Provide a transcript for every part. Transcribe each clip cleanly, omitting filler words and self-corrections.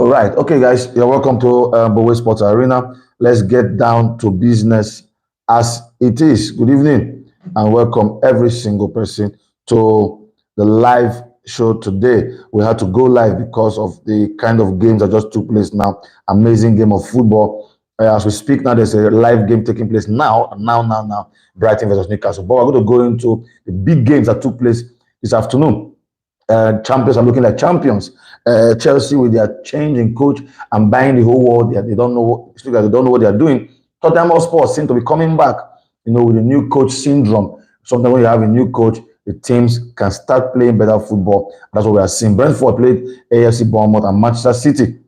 All right. Okay, guys, you're welcome to Bowe Sports Arena. Let's get down to business as it is. Good evening and welcome every single person to the live show today. We had to go live because of the kind of games that just took place now. Amazing game of football. As we speak now, there's a live game taking place now. Brighton versus Newcastle. But we're going to go into the big games that took place this afternoon. Champions are looking like champions. Chelsea with their change in coach and buying the whole world. They don't know. It's like they don't know what they are doing. Totenham Hotspur seem to be coming back. With the new coach syndrome. Sometimes when you have a new coach, the teams can start playing better football. That's what we are seeing. Brentford played AFC Bournemouth and Manchester City.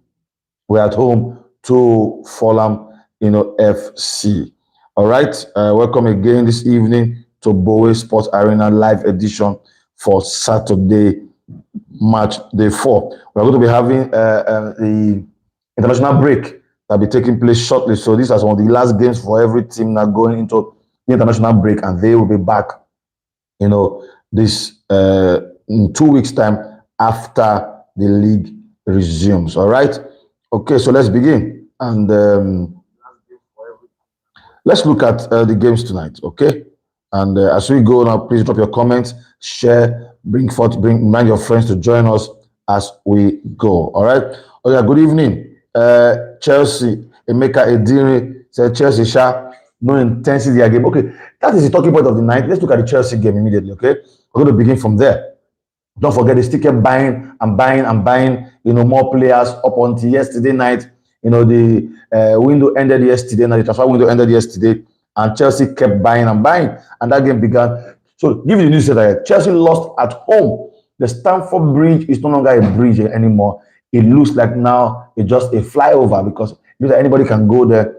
We're at home to Fulham, FC. All right. Welcome again this evening to Bowe Sports Arena live edition for Saturday, March day 4. We're going to be having the international break that will be taking place shortly. So these are some of the last games for every team now going into the international break, and they will be back, this in 2 weeks' time after the league resumes. All right. Okay, so let's begin. And let's look at the games tonight, okay? And as we go now, please drop your comments, share, remind your friends to join us as we go. All right. Oh yeah. Good evening, Chelsea. Emeka Ediri said Chelsea no intensity game. Okay, that is the talking point of the night. Let's look at the Chelsea game immediately. Okay, we're going to begin from there. Don't forget they still kept buying and buying and buying. More players up until yesterday night. The window ended yesterday. Now the transfer window ended yesterday. And Chelsea kept buying and buying. And that game began. So give you the news that Chelsea lost at home. The Stamford Bridge is no longer a bridge anymore. It looks like now it's just a flyover because anybody can go there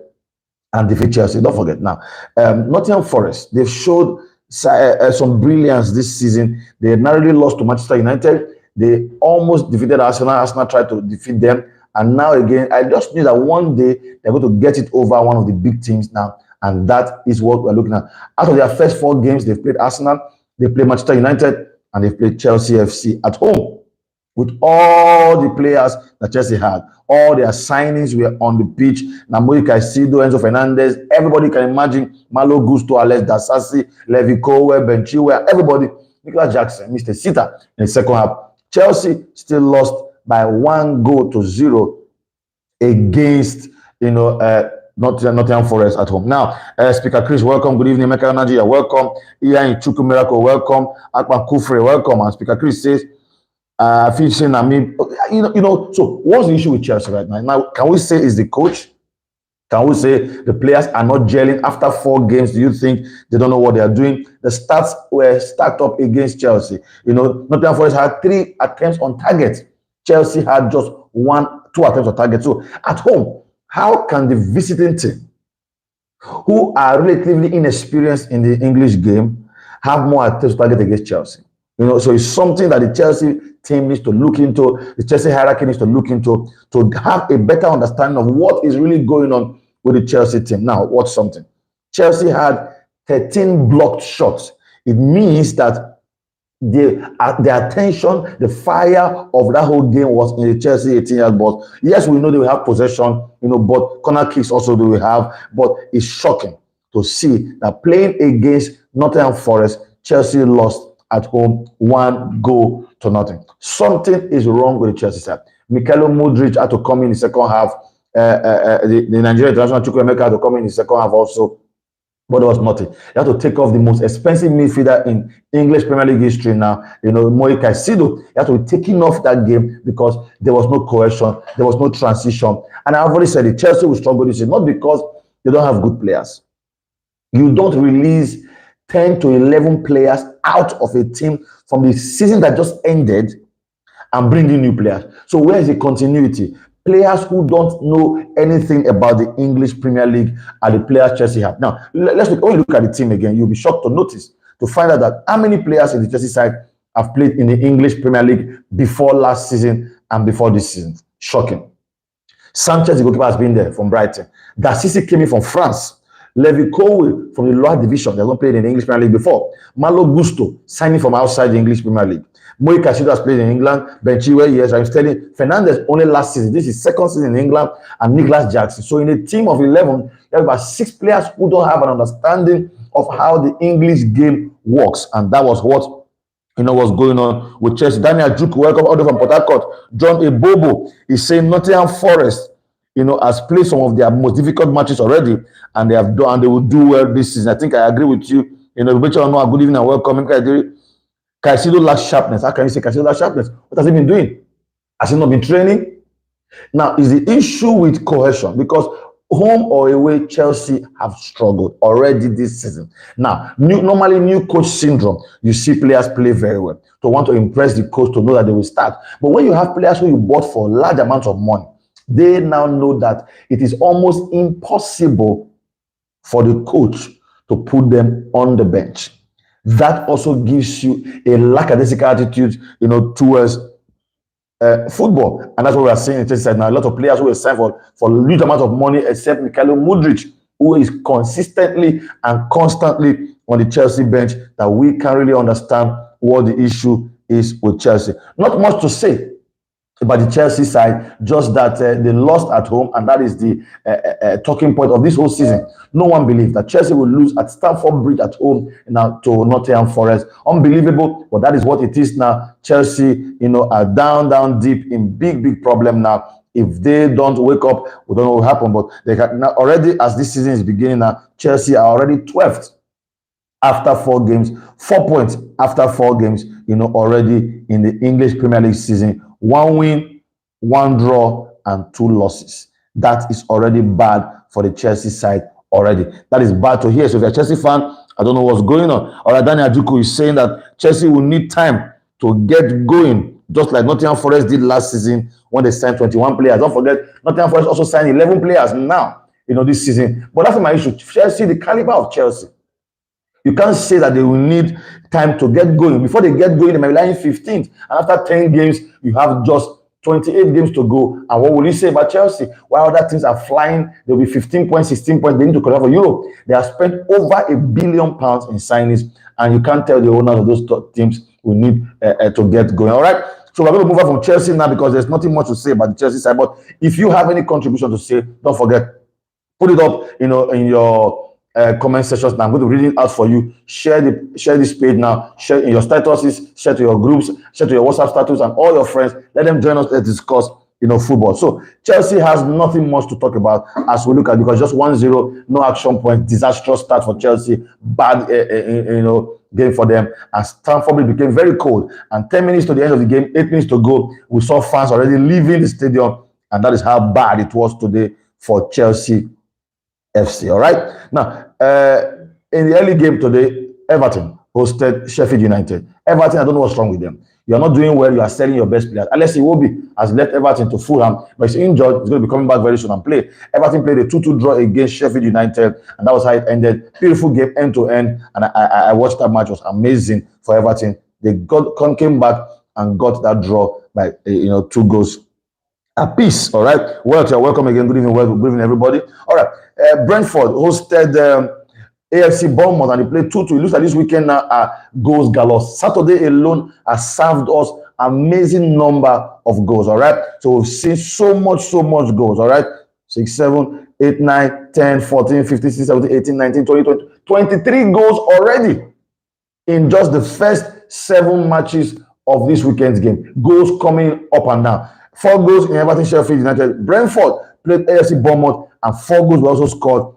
and defeat Chelsea. Don't forget now. Nottingham Forest, they've showed some brilliance this season. They narrowly lost to Manchester United. They almost defeated Arsenal. Arsenal tried to defeat them. And now again, I just knew that one day they're going to get it over one of the big teams now. And that is what we're looking at. Out of their first 4 games, they've played Arsenal, they played Manchester United, and they've played Chelsea FC at home. With all the players that Chelsea had, all their signings were on the pitch. Namoy Caicedo, Enzo Fernandez, everybody can imagine. Malo Gusto, Alex Dasasi, Levi Colwell, Ben Chilwell, everybody. Nicolas Jackson, Mr. Sita in the second half. Chelsea still lost by 1-0 against, Nottingham Forest at home. Now, Speaker Chris, welcome. Good evening, Mecca Nigeria, welcome. Ian Chuku Miracle, welcome. Akpan Kufre, welcome. And Speaker Chris says, featuring Nami, so what's the issue with Chelsea right now? Now, can we say it's the coach? Can we say the players are not gelling after 4 games? Do you think they don't know what they are doing? The stats were stacked up against Chelsea. Nottingham Forest had 3 attempts on target. Chelsea had just 2 attempts on target. So at home, how can the visiting team, who are relatively inexperienced in the English game, have more attempts on target against Chelsea? So it's something that the Chelsea team needs to look into, the Chelsea hierarchy needs to look into, to have a better understanding of what is really going on with the Chelsea team. Now, what's something? Chelsea had 13 blocked shots. It means that the attention, the fire of that whole game was in the Chelsea 18-yard box. Yes, we know they will have possession, but corner kicks also they will have. But it's shocking to see that playing against Nottingham Forest, Chelsea lost at home 1-0. Something is wrong with the Chelsea side. Mikhailo Mudryk had to come in the second half. The Nigerian international Chukwuemeka had to come in the second half also. But there was nothing. They had to take off the most expensive midfielder in English Premier League history now. Moi Caicedo. He had to be taken off that game because there was no cohesion, there was no transition. And I've already said it, Chelsea will struggle this year, not because they don't have good players. You don't release 10 to 11 players out of a team from the season that just ended and bring in new players. So where is the continuity? Players who don't know anything about the English Premier League are the players Chelsea have. Now, let's look at the team again. You'll be shocked to find out that how many players in the Chelsea side have played in the English Premier League before last season and before this season. Shocking. Sanchez, the goalkeeper, has been there from Brighton. Gassisi came in from France. Levi Colwill from the lower division, they have not played in the English Premier League before. Malo Gusto signing from outside the English Premier League. Moi Casido has played in England. Ben Chilwell, yes, I'm telling Fernandez only last season. This is second season in England, and Nicholas Jackson. So in a team of 11, you have about 6 players who don't have an understanding of how the English game works, and that was what what's going on with Chelsea. Daniel Juku, welcome all the way from Port Harcourt. John Ebobo is saying Nottingham Forest, has played some of their most difficult matches already, and they have done, and they will do well this season. I think I agree with you. Good evening and welcome. Caicedo lacks sharpness. How can you say Caicedo lacks sharpness? What has he been doing? Has he not been training? Now, is the issue with cohesion, because home or away, Chelsea have struggled already this season. Now, normally new coach syndrome, you see players play very well to want to impress the coach, to know that they will start. But when you have players who you bought for large amounts of money, they now know that it is almost impossible for the coach to put them on the bench. That also gives you a lackadaisical attitude, towards football, and that's what we are seeing in Chelsea now. A lot of players who are signed for a huge amount of money, except Mykhailo Mudryk, who is consistently and constantly on the Chelsea bench, that we can't really understand what the issue is with Chelsea. Not much to say about the Chelsea side, just that they lost at home, and that is the talking point of this whole season. No one believed that Chelsea will lose at Stamford Bridge at home now to Nottingham Forest. Unbelievable, but that is what it is now. Chelsea, are down deep in big problem now. If they don't wake up, we don't know what will happen. But they can now already, as this season is beginning now, Chelsea are already 12th after 4 games, 4 points after 4 games. Already in the English Premier League season. 1 win, 1 draw, and 2 losses. That is already bad for the Chelsea side already. That is bad to hear. So if you're a Chelsea fan, I don't know what's going on. All right, Daniel Ajuku is saying that Chelsea will need time to get going, just like Nottingham Forest did last season when they signed 21 players. Don't forget, Nottingham Forest also signed 11 players now, this season. But that's my issue. Chelsea, the caliber of Chelsea. You can't say that they will need time to get going. Before they get going, they might be lying 15th. And after 10 games, you have just 28 games to go. And what will you say about Chelsea? While other teams are flying, they'll be 15 points, 16 points. They need to qualify for Europe. They have spent over £1 billion in signings. And you can't tell the owners of those teams will need to get going. All right? So we're going to move on from Chelsea now, because there's nothing much to say about the Chelsea side. But if you have any contribution to say, don't forget, put it up, in your comment sections. Now I'm going to read it out for you. Share this page now. Share in your statuses, share to your groups, share to your WhatsApp status, and all your friends. Let them join us. Let's discuss football. So Chelsea has nothing much to talk about as we look at, because just 1-0, no action point, disastrous start for Chelsea, bad game for them, and Stamford Bridge became very cold. And 10 minutes to the end of the game, 8 minutes to go, we saw fans already leaving the stadium, and that is how bad it was today for Chelsea FC. All right. Now, in the early game today, Everton hosted Sheffield United. Everton, I don't know what's wrong with them. You are not doing well. You are selling your best players. Alex Iwobi has left Everton to Fulham, but he's injured. He's going to be coming back very soon and play. Everton played a 2-2 draw against Sheffield United, and that was how it ended. Beautiful game, end to end, and I watched that match. It was amazing for Everton. They came back and got that draw by 2 goals apiece. All right. Well, you're welcome again. Good evening, everybody. All right. Brentford hosted AFC Bournemouth, and they played 2-2. It looks like this weekend now goals galore. Saturday alone has served us amazing number of goals. All right. So we've seen so much goals. All right. 6, 7, 8, 9, 10, 14, 15, 16, 17, 18, 19, 20, 23 goals already in just the first 7 matches of this weekend's game. Goals coming up and down. 4 goals in Everton Sheffield United. Brentford played AFC Bournemouth, and 4 goals were also scored.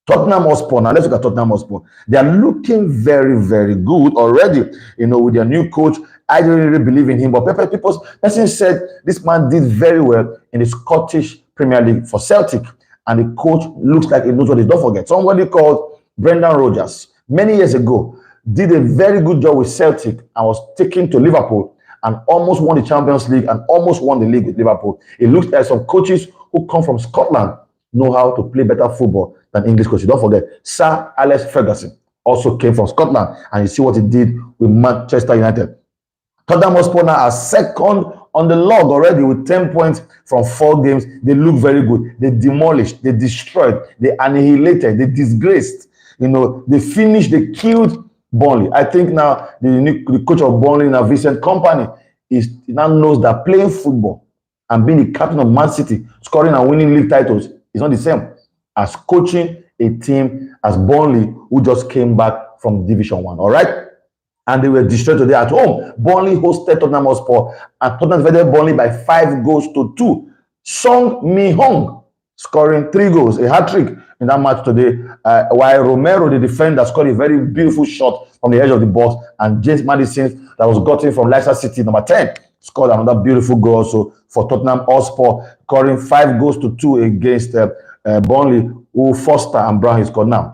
Totenham Hotspur. Now let's look at Totenham Hotspur. They are looking very, very good already. With their new coach. I don't really believe in him, but person said this man did very well in the Scottish Premier League for Celtic, and the coach looks like he knows what he. Don't forget, somebody called Brendan Rodgers many years ago did a very good job with Celtic and was taken to Liverpool and almost won the Champions League and almost won the league with Liverpool. It looks like some coaches who come from Scotland know how to play better football than English coaches. Don't forget, Sir Alex Ferguson also came from Scotland, and you see what he did with Manchester United. Tottenham Hotspur now are second on the log already with 10 points from 4 games. They look very good. They demolished, they destroyed, they annihilated, they disgraced. They finished, they killed Burnley. I think now the coach of Burnley, now Vincent Kompany, he now knows that playing football and being the captain of Man City, scoring and winning league titles is not the same as coaching a team as Burnley, who just came back from Division 1. All right? And they were destroyed today at home. Burnley hosted Totenham Hotspur, and Tottenham defeated Burnley by 5-2. Song Mi-hong scoring 3 goals, a hat-trick in that match today, while Romero, the defender, scored a very beautiful shot from the edge of the box, and James Maddison, that was gotten from Leicester City, number 10, scored another beautiful goal also for Tottenham Hotspur, scoring 5-2 against Burnley, who Foster and Brown scored now.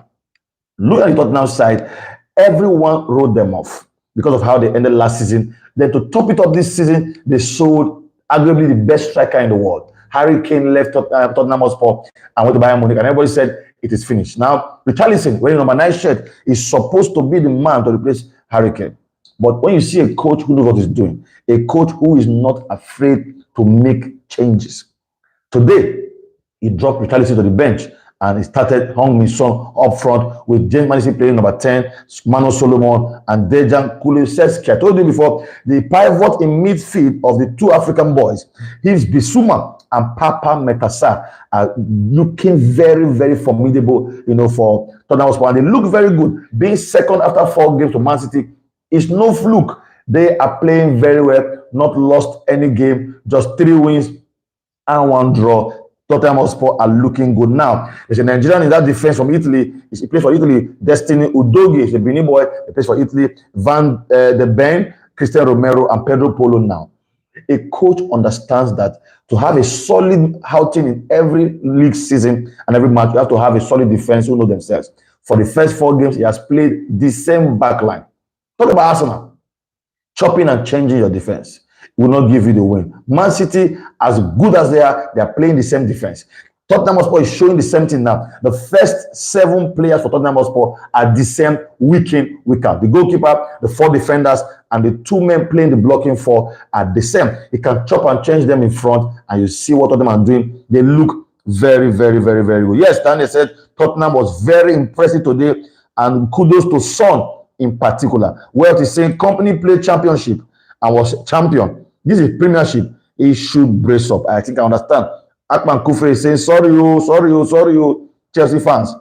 Look at the Tottenham side. Everyone wrote them off because of how they ended last season. Then to top it up this season, they sold arguably the best striker in the world. Harry Kane left Tottenham Hotspur and went to Bayern Munich, and everybody said it is finished. Now, Richarlison, wearing number 9 shirt, is supposed to be the man to replace Harry Kane. But when you see a coach who knows what he's doing, a coach who is not afraid to make changes. Today, he dropped Richarlison to the bench, and he started Hong-min Son up front with James Maddison playing number 10, Mano Solomon, and Dejan Kulusevski. I told you before, the pivot in midfield of the 2 African boys, Yves Bissouma and Papa Metasa, are looking very, very formidable, for Tottenham Hotspur. And they look very good. Being second after 4 games to Man City is no fluke. They are playing very well, not lost any game, just 3 wins and 1 draw. Tottenham Hotspur are looking good now. There's a Nigerian in that defense from Italy. He plays for Italy. Destiny Udogie is a Benin boy. He plays for Italy. Van de Ben, Christian Romero, and Pedro Polo now. A coach understands that to have a solid outing in every league season and every match, you have to have a solid defense who know themselves. For the first 4 games, he has played the same backline. Talk about Arsenal. Chopping and changing your defense will not give you the win. Man City, as good as they are playing the same defense. Tottenham Hotspur is showing the same thing now. The first 7 players for Tottenham Hotspur are the same week in, week out. The goalkeeper, the 4 defenders, and the 2 men playing the blocking 4 are the same. You can chop and change them in front, and you see what Tottenham are doing. They look very, very, very, very good. Yes, Daniel said Tottenham was very impressive today, and kudos to Son in particular. Well, he's saying company played championship and was champion. This is Premiership. He should brace up. I think I understand. Akman Kufre is saying, sorry, you, Chelsea fans.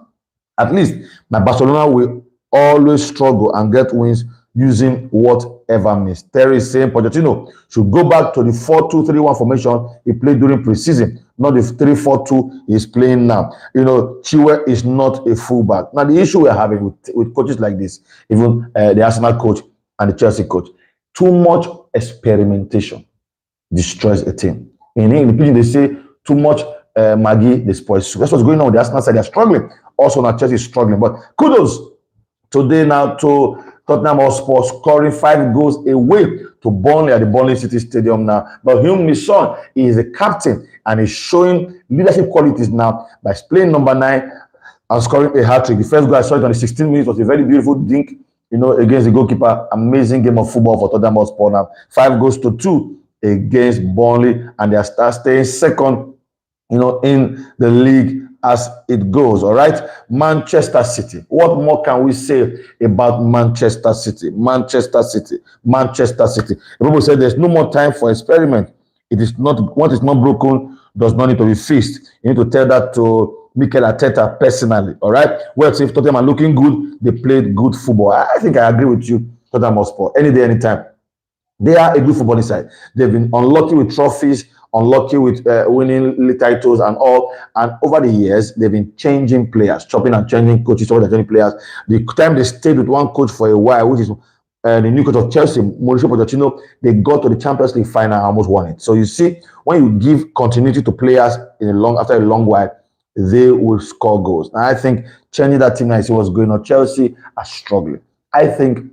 At least, my Barcelona will always struggle and get wins using whatever means. Terry is saying Pochettino should go back to the 4-2-3-1 formation he played during preseason, not the 3-4-2 he's playing now. Chiwe is not a fullback. Now, the issue we're having with coaches like this, even the Arsenal coach and the Chelsea coach, too much experimentation destroys a team. In English, they say too much Maggie, they spoil soup. That's what's going on with the Arsenal side. They're struggling. Also, now Chelsea is struggling. But kudos today now to Tottenham Hotspur scoring 5 goals away to Burnley at the Burnley City Stadium now. But Heung-min Son is a captain and is showing leadership qualities now by playing number 9 and scoring a hat-trick. The first goal I saw it on the 16 minutes was a very beautiful dink, against the goalkeeper. Amazing game of football for Tottenham Hotspur now. 5-2 against Burnley, and they are staying second, in the league as it goes. All right, Manchester City. What more can we say about Manchester City? Manchester City. People say there's no more time for experiment. It is not what is not broken does not need to be fixed. You need to tell that to Mikel Arteta personally. All right. Well, if Tottenham are looking good, they played good football. I think I agree with you, Tottenham Hotspur. Any day, anytime. They are a good footballing side. They've been unlucky with trophies, unlucky with winning league titles and all. And over the years, they've been changing players, chopping and changing coaches, chopping and changing players. The time they stayed with one coach for a while, which is the new coach of Chelsea, Mauricio Pochettino, they got to the Champions League final and almost won it. So you see, when you give continuity to players after a long while, they will score goals. And I think changing that team, I see what's going on. Chelsea are struggling. I think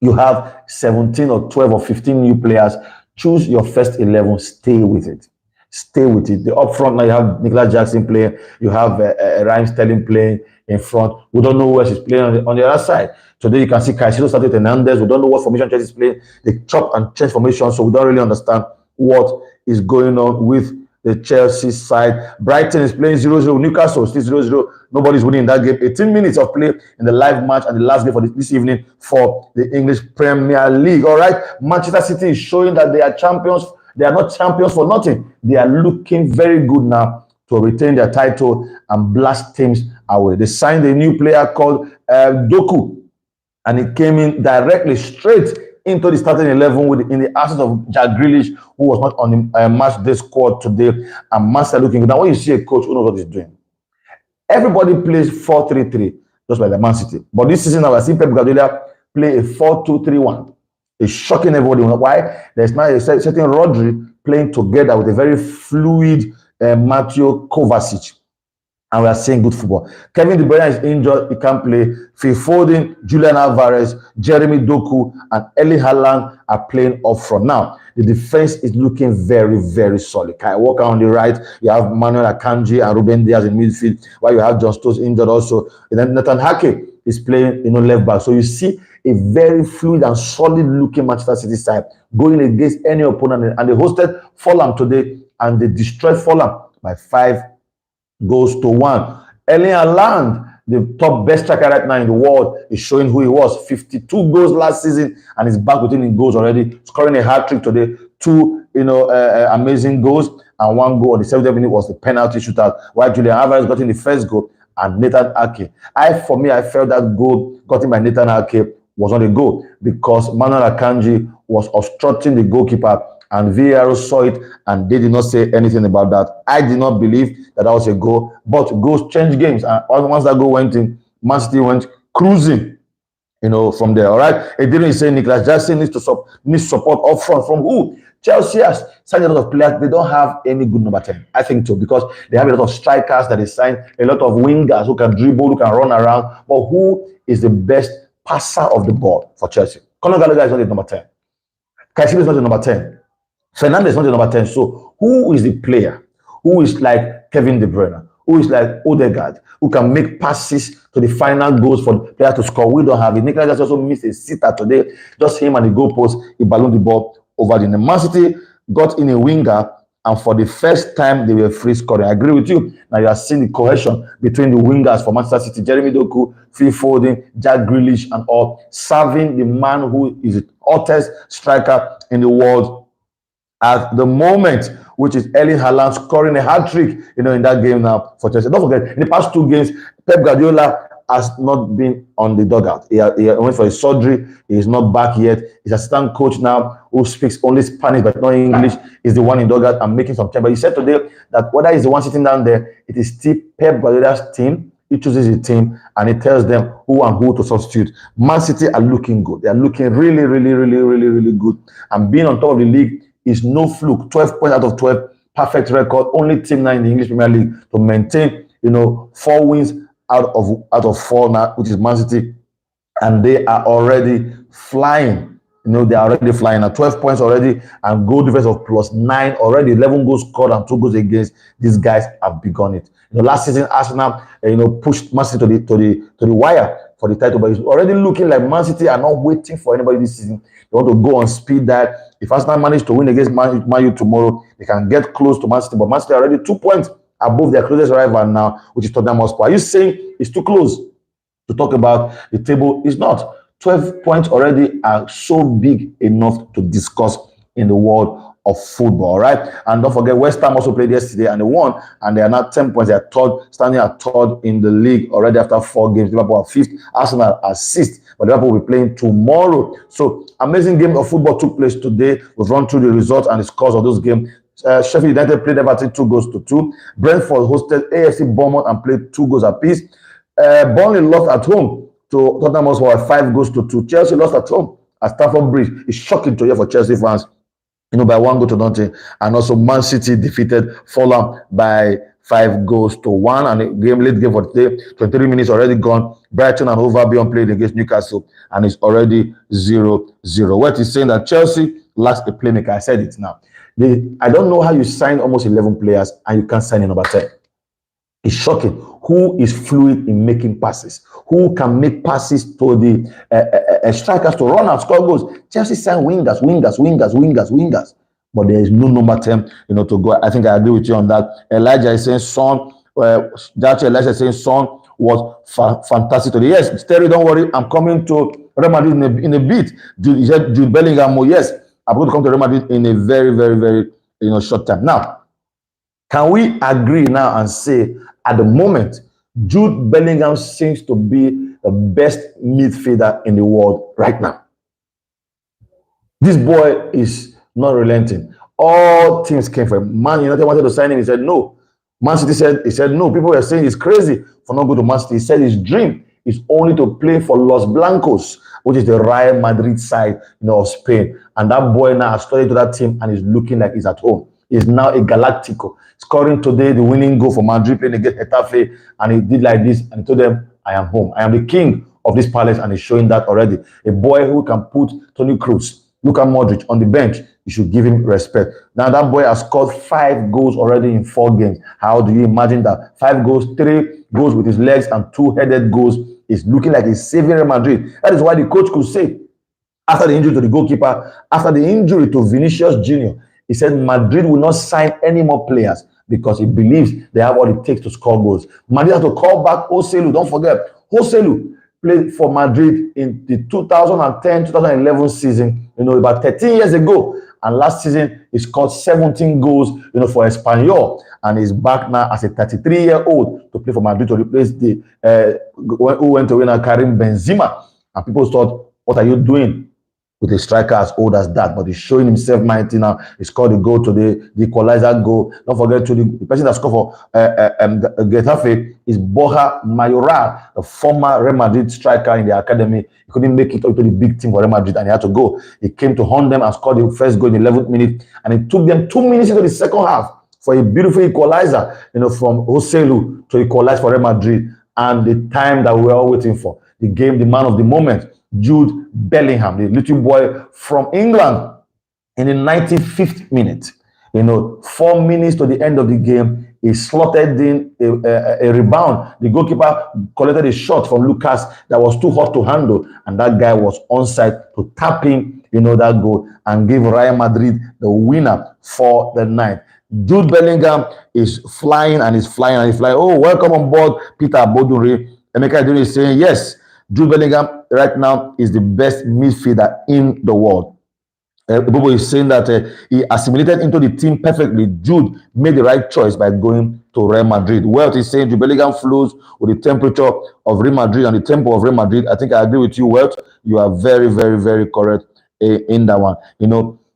you have 17 or 12 or 15 new players. Choose your first 11. Stay with it. Stay with it. The up front now, you have Nicolas Jackson playing. You have Raheem Sterling playing in front. We don't know where she's playing on the other side. Today you can see Caicedo started Hernandez. We don't know what formation Chelsea is playing. They chop and change formation, so we don't really understand what is going on with the Chelsea side. Brighton is playing 0-0. Newcastle still 0-0. Nobody's winning that game. 18 minutes of play in the live match and the last game for this evening for the English Premier League. All right. Manchester City is showing that they are champions. They are not champions for nothing. They are looking very good now to retain their title and blast teams away. They signed a new player called Doku, and he came in directly straight into the starting 11 in the absence of Jack Grealish, who was not on the match day squad today. And Master looking good. Now, when you see a coach who knows what he's doing, everybody plays 4-3-3, just like the Man City. But this season, I've seen Pep Guardiola play a 4-2-3-1. It's shocking everybody. Why? There's now a certain Rodri playing together with a very fluid Mateo Kovacic. And we are seeing good football. Kevin De Bruyne is injured. He can't play. Phil Foden, Julian Alvarez, Jeremy Doku, and Erling Haaland are playing up front. Now, the defense is looking very, very solid. Kai Walker on the right. You have Manuel Akanji and Ruben Diaz in midfield, while you have John Stones injured also. And then Nathan Ake is playing, left back. So you see a very fluid and solid-looking Manchester City side going against any opponent. And they hosted Fulham today, and they destroyed Fulham by 5-1. Erling Haaland, the top best striker right now in the world, is showing who he was. 52 goals last season, and he's back within his goals already, scoring a hat trick today. 2 amazing goals, and 1 goal on the 70th minute was the penalty shootout, while Julian Alvarez got in the first goal, and Nathan Ake. I felt that goal got in by Nathan Ake was not a goal, because Manuel Akanji was obstructing the goalkeeper, and VAR saw it, and they did not say anything about that. I did not believe that was a goal, but goals change games. And once that goal went in, Man City went cruising, from there. All right. It didn't say Nicolas Jackson needs support up front. From who? Chelsea has signed a lot of players. They don't have any good number 10. I think so, because they have a lot of strikers that they signed, a lot of wingers who can dribble, who can run around. But who is the best passer of the ball for Chelsea? Conor Gallagher is not the number 10. Caicedo is not the number 10. Fernandes is not the number 10. So who is the player who is like Kevin De Bruyne, who is like Odegaard, who can make passes to the final goals for the player to score? We don't have it. Nicolas Jackson also missed a sitter today. Just him and the goalpost, he ballooned the ball over the net. Man City got in a winger, and for the first time they were free scoring. I agree with you. Now you are seeing the cohesion between the wingers for Manchester City: Jeremy Doku, Phil Foden, Jack Grealish, and all, serving the man who is the hottest striker in the world at the moment, which is Erling Haaland, scoring a hat-trick, in that game now for Chelsea. Don't forget, in the past 2 games, Pep Guardiola has not been on the dugout. He went for his surgery. He is not back yet. His assistant coach now, who speaks only Spanish but not English, is the one in dugout and making some time. But he said today that whether he's the one sitting down there, it is still Pep Guardiola's team. He chooses his team, and he tells them who and who to substitute. Man City are looking good. They are looking really, really, really, really, really good. And being on top of the league is no fluke. 12 points out of 12, perfect record. Only team now in the English Premier League to maintain, 4 wins out of 4 now, which is Man City, and they are already flying. They are already flying now. 12 points already, and goal difference of +9 already. 11 goals scored and 2 goals against. These guys have begun it. Last season Arsenal, pushed Man City to the wire for the title, but it's already looking like Man City are not waiting for anybody this season. They want to go on speed dial. If Arsenal manage to win against Man U tomorrow, they can get close to Man City, but Man City are already 2 points above their closest rival now, which is Totenham Hotspur. Are you saying it's too close to talk about the table? It's not. 12 points already are so big enough to discuss in the world of football, right? And don't forget, West Ham also played yesterday and they won, and they are now 10 points. They are standing at third in the league already after 4 games. Liverpool are 5th, Arsenal are 6th, but Liverpool will be playing tomorrow. So, amazing game of football took place today. We've run through the results and the scores of those games. Sheffield United played Everton 2-2. Brentford hosted AFC Bournemouth and played 2 goals apiece. Burnley lost at home to Tottenham Hotspur 5-2. Chelsea lost at home at Stamford Bridge. It's shocking to hear for Chelsea fans, by 1-0. And also Man City defeated Fulham by 5-1. And the late game for today, 23 minutes already gone. Brighton and Hove Albion played against Newcastle, and it's already 0-0. What is saying that Chelsea lacks a playmaker. I said it now. I don't know how you sign almost 11 players and you can't sign a number 10. It's shocking. Who is fluid in making passes? Who can make passes to the strikers to run and score goals? Chelsea signed wingers. but there is no number 10, to go. I think I agree with you on that. Elijah is saying Son, that Elijah is saying Son was fantastic today. Yes, Terry, don't worry. I'm coming to Real Madrid in a bit. Jude Bellingham, yes, I'm going to come to Real Madrid in a very, very, very, short time. Now, can we agree now and say at the moment, Jude Bellingham seems to be the best midfielder in the world right now? This boy is not relenting. All teams came for him. Man United wanted to sign him. He said no. Man City said no. People were saying he's crazy for not going to Man City. He said his dream is only to play for Los Blancos, which is the Real Madrid side, of Spain. And that boy now has studied to that team and is looking like he's at home. He's now a Galactico, scoring today the winning goal for Madrid playing against Getafe, and he did like this and he told them, I am home. I am the king of this palace, and he's showing that already. A boy who can put Toni Kroos, Luka Modric on the bench, you should give him respect. Now that boy has scored 5 goals already in 4 games. How do you imagine that? 5 goals, 3 goals with his legs and 2 headed goals. Is looking like he's saving Real Madrid. That is why the coach could say, after the injury to the goalkeeper, after the injury to Vinicius Jr., he said Madrid will not sign any more players because he believes they have what it takes to score goals. Madrid has to call back Joselu. Don't forget, Joselu played for Madrid in the 2010-2011 season, about 13 years ago. And last season, he scored 17 goals, for Espanyol. And he's back now as a 33-year-old to play for Madrid to replace the who went to win Karim Benzema. And people thought, what are you doing with a striker as old as that? But he's showing himself mighty now. He scored a goal to the equalizer goal. Don't forget, to the person that scored for Getafe is Borja Mayoral, the former Real Madrid striker in the academy. He couldn't make it up to the big team for Real Madrid and he had to go. He came to hunt them and scored the first goal in the 11th minute. And it took them 2 minutes into the second half for a beautiful equalizer, from Joselu to equalize for Real Madrid. And the time that we were all waiting for, the man of the moment, Jude Bellingham, the little boy from England, in the 95th minute. 4 minutes to the end of the game, he slotted in a rebound. The goalkeeper collected a shot from Lucas that was too hot to handle, and that guy was onside to tap in, that goal and give Real Madrid the winner for the night. Jude Bellingham is flying and is flying and is flying. Oh, welcome on board, Peter Abodunre. Emeka Idun is saying, yes, Jude Bellingham right now is the best midfielder in the world. Bobo is saying that he assimilated into the team perfectly. Jude made the right choice by going to Real Madrid. Welt is saying Jude Bellingham flows with the temperature of Real Madrid and the tempo of Real Madrid. I think I agree with you, Welt. You are very, very, very correct in that one.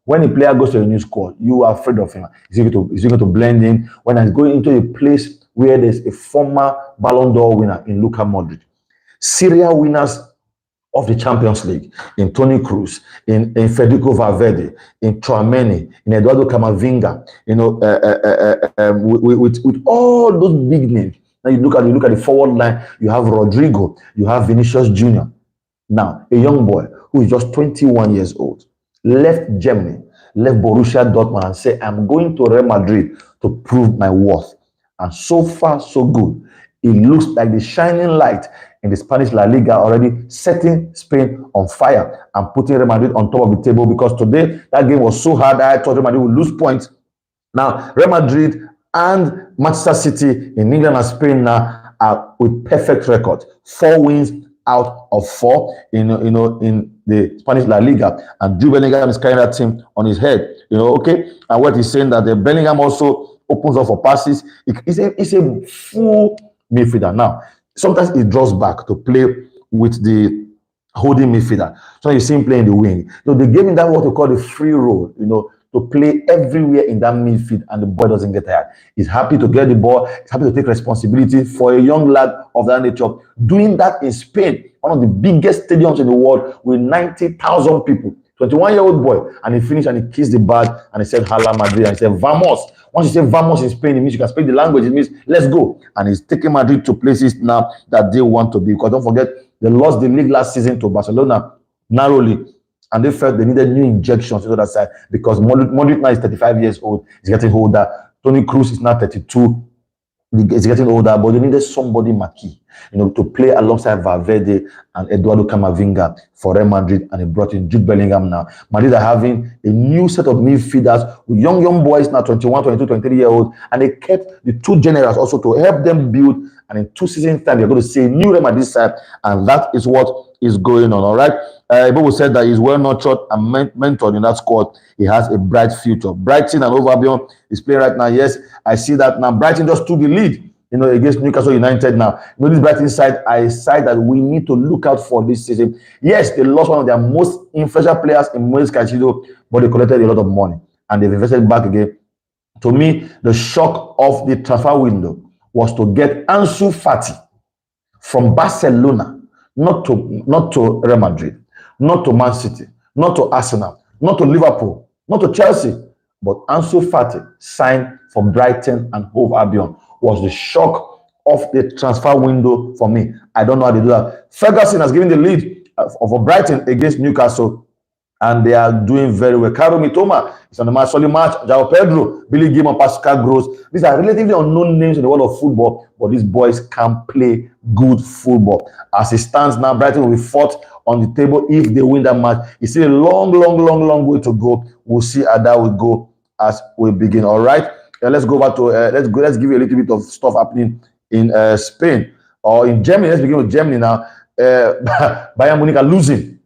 When a player goes to a new squad, you are afraid of him. Is he going to blend in? When he's going into a place where there's a former Ballon d'Or winner in Luka Modric, serial winners of the Champions League, in Toni Kroos, in Federico Valverde, in Tchouaméni, in Eduardo Camavinga, with all those big names. Now you look at the forward line, you have Rodrigo, you have Vinicius Jr. Now, a young boy who is just 21 years old, left Germany, left Borussia Dortmund and said, I'm going to Real Madrid to prove my worth. And so far, so good. It looks like the shining light in the Spanish La Liga, already setting Spain on fire and putting Real Madrid on top of the table, because today that game was so hard I thought Real Madrid would lose points. Now, Real Madrid and Manchester City in England and Spain now are with perfect record. 4 wins out of 4 in the Spanish La Liga, and Jude Bellingham is carrying that team on his head. Okay. And what he's saying that the Bellingham also opens up for passes. It's a full midfielder. Now, sometimes he draws back to play with the holding midfielder. So you see him playing the wing. So they gave him that what we call the free role, to play everywhere in that midfield, and the boy doesn't get tired. He's happy to get the ball. He's happy to take responsibility for a young lad of that nature. Doing that in Spain, one of the biggest stadiums in the world with 90,000 people. 21-year-old boy, and he finished and he kissed the bag and he said, Hala Madrid, and he said, Vamos. Once you say Vamos in Spain, it means you can speak the language. It means let's go. And he's taking Madrid to places now that they want to be. Because don't forget, they lost the league last season to Barcelona narrowly, and they felt they needed new injections to the other side, because Modric now is 35 years old. He's getting older. Toni Kroos is now 32. He's getting older, but they needed somebody marquee. to play alongside Valverde and Eduardo Camavinga for Real Madrid, and he brought in Jude Bellingham now. Madrid are having a new set of midfielders with young boys now, 21, 22, 23-year-olds, and they kept the two generals also to help them build, and in 2 seasons' time, you're going to see a new Real Madrid side, and that is what is going on, all right? People said that he's well nurtured and mentored in that squad. He has a bright future. Brighton and Albion is playing right now. Yes, I see that now. Brighton just took the lead, against Newcastle United now. This Brighton side, I side that we need to look out for this season. Yes, they lost one of their most influential players in Moise Caicedo, but they collected a lot of money and they've invested back again. To me, the shock of the transfer window was to get Ansu Fati from Barcelona, not to Real Madrid, not to Man City, not to Arsenal, not to Liverpool, not to Chelsea, but Ansu Fati signed for Brighton and Hove Albion. Was the shock of the transfer window for me. I don't know how they do that. Ferguson has given the lead for Brighton against Newcastle, and they are doing very well. Caro Mitoma is on the match. Solly March, João Pedro, Billy Gilmore, Pascal Gross. These are relatively unknown names in the world of football, but these boys can play good football. As it stands now, Brighton will be fourth on the table if they win that match. It's still a long way to go. We'll see how that will go as we begin. All right. Let's go back to let's give you a little bit of stuff happening in Spain or in Germany. Let's begin with Germany now. Bayern Munich are losing.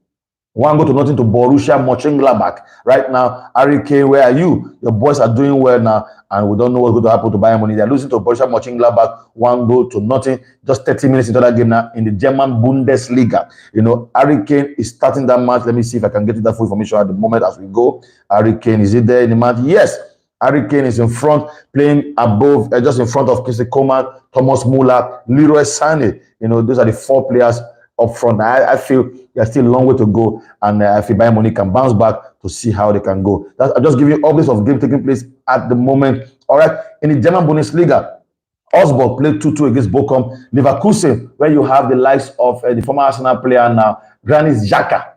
One go to nothing to Borussia Mönchengladbach. Right now, Harry Kane, where are you? Your boys are doing well now, and we don't know what's going to happen to Bayern Munich. They're losing to Borussia Mönchengladbach. One goal to nothing. Just 30 minutes into that game now in the German Bundesliga. Harry Kane is starting that match. Let me see if I can get you that full information at the moment as we go. Harry Kane, is it there in the match? Yes. Harry Kane is in front, playing above, just in front of Kingsley Coman, Thomas Muller, Leroy Sané. Those are the 4 players up front. I feel there's still a long way to go, and I feel Bayern Munich can bounce back to see how they can go. I'll just give you updates of game taking place at the moment. All right, in the German Bundesliga, Augsburg played 2-2 against Bochum. Leverkusen, where you have the likes of the former Arsenal player now, Granit Xhaka,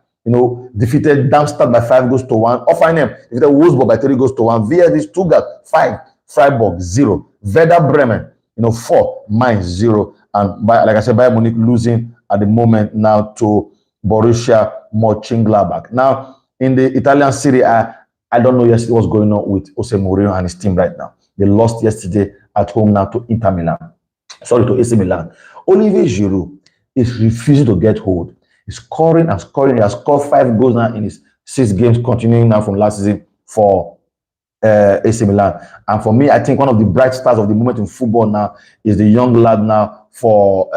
defeated Darmstadt by 5-1. Hoffenheim defeated Wolfsburg by 3-1. VfB Stuttgart 5, Freiburg 0. Werder Bremen 4, Mainz 0. And like I said, Bayern Munich losing at the moment now to Borussia Mönchengladbach. Now in the Italian Serie A, I don't know yesterday what's going on with Jose Mourinho and his team right now. They lost yesterday at home now to Inter Milan. To AC Milan. Olivier Giroud is refusing to get hold. He's scoring and scoring. He has scored 5 goals now in his 6 games, continuing now from last season for AC Milan. And for me, I think one of the bright stars of the moment in football now is the young lad now for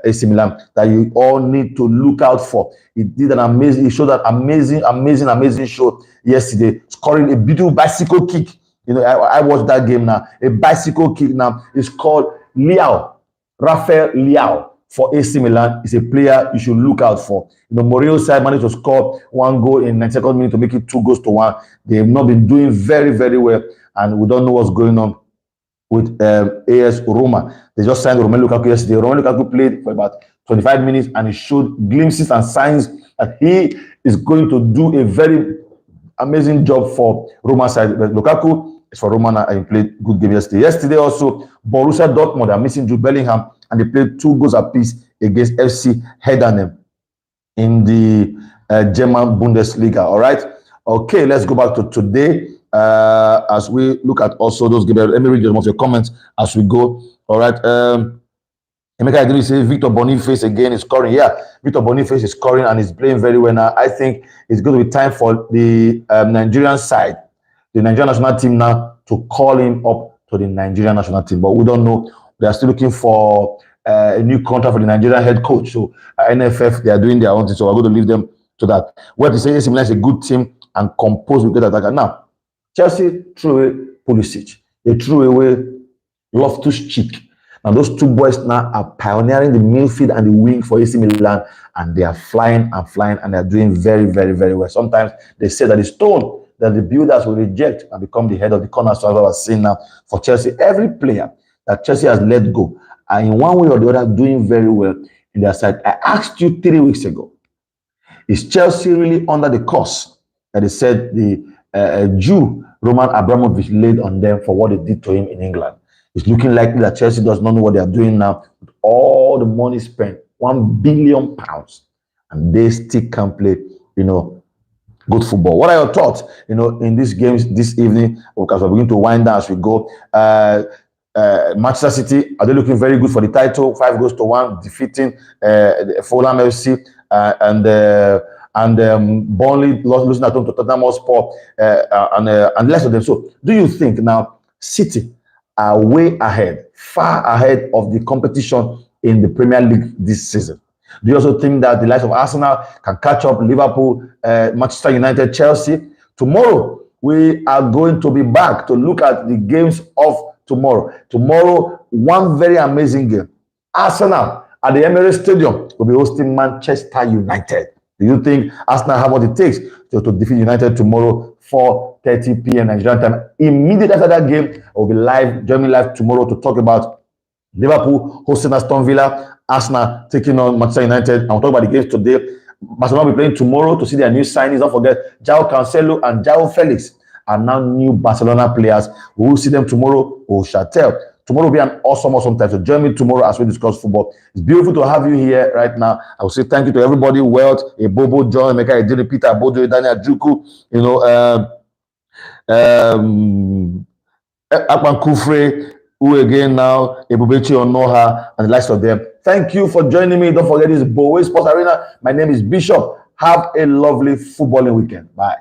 AC Milan that you all need to look out for. He did an amazing, he showed that amazing show yesterday, scoring a beautiful bicycle kick. I watched that game now. A bicycle kick now. It's called Rafael Leao. For AC Milan, is a player you should look out for. Mourinho's side managed to score 1 goal in 92nd minute to make it 2-1. They have not been doing very well, and we don't know what's going on with AS Roma. They just signed Romelu Lukaku yesterday. Romelu Lukaku played for about 25 minutes, and he showed glimpses and signs that he is going to do a very amazing job for Roma side. But Lukaku is for Roma and he played good game yesterday. Yesterday also, Borussia Dortmund are missing Jude Bellingham, and they played 2 goals apiece against FC Heidenheim in the German Bundesliga. All right. Okay, let's go back to today as we look at also those games. Let me read some of your comments as we go. All right. Emeka Agiri says Victor Boniface again is scoring. Yeah, Victor Boniface is scoring and is playing very well now. I think it's going to be time for the Nigerian side, the Nigerian national team now, to call him up to the Nigerian national team. But we don't know. They are still looking for a new contract for the Nigerian head coach. So NFF, they are doing their own thing. So we're going to leave them to that. What they say AC Milan is a good team and composed with good attacker. Now, Chelsea threw away Pulisic. They threw away Loftus-Cheek. Now, those 2 boys now are pioneering the midfield and the wing for AC Milan, and they are flying, and they are doing very well. Sometimes they say that the stone that the builders will reject and become the head of the cornerstone, as I was saying now for Chelsea. Every player that Chelsea has let go are in one way or the other doing very well in their side. I asked you 3 weeks ago, is Chelsea really under the curse that they said the Jew Roman Abramovich laid on them for what they did to him in England? It's looking likely that Chelsea does not know what they are doing now with all the money spent, £1 billion, and they still can't play, good football. What are your thoughts, in these games this evening? Because we're beginning to wind down as we go. Manchester City, are they looking very good for the title? 5-1, defeating Fulham FC, and Burnley losing at home to Totenham Hotspur, and the rest of them. So, do you think now City are way ahead, far ahead of the competition in the Premier League this season? Do you also think that the likes of Arsenal can catch up Liverpool, Manchester United, Chelsea? Tomorrow, we are going to be back to look at the games of tomorrow. Tomorrow, one very amazing game. Arsenal at the Emirates Stadium will be hosting Manchester United. Do you think Arsenal have what it takes to defeat United tomorrow, 4:30 p.m. Nigerian time? Immediately after that game, I will be join me live tomorrow to talk about Liverpool hosting Aston Villa, Arsenal taking on Manchester United. And we'll talk about the games today. Barcelona will be playing tomorrow to see their new signings. Don't forget, João Cancelo and João Felix are now new Barcelona players. We will see them tomorrow. We shall tell. Tomorrow will be an awesome time. So join me tomorrow as we discuss football. It's beautiful to have you here right now. I will say thank you to everybody. Wealth, Bobo, John, Emeka, Ejiri, Peter, Bodo, Daniel, Juku, Akpan Kufre, who again now, Ebubechi Onoha, and the likes of them. Thank you for joining me. Don't forget this Bowe Sports Arena. My name is Bishop. Have a lovely footballing weekend. Bye.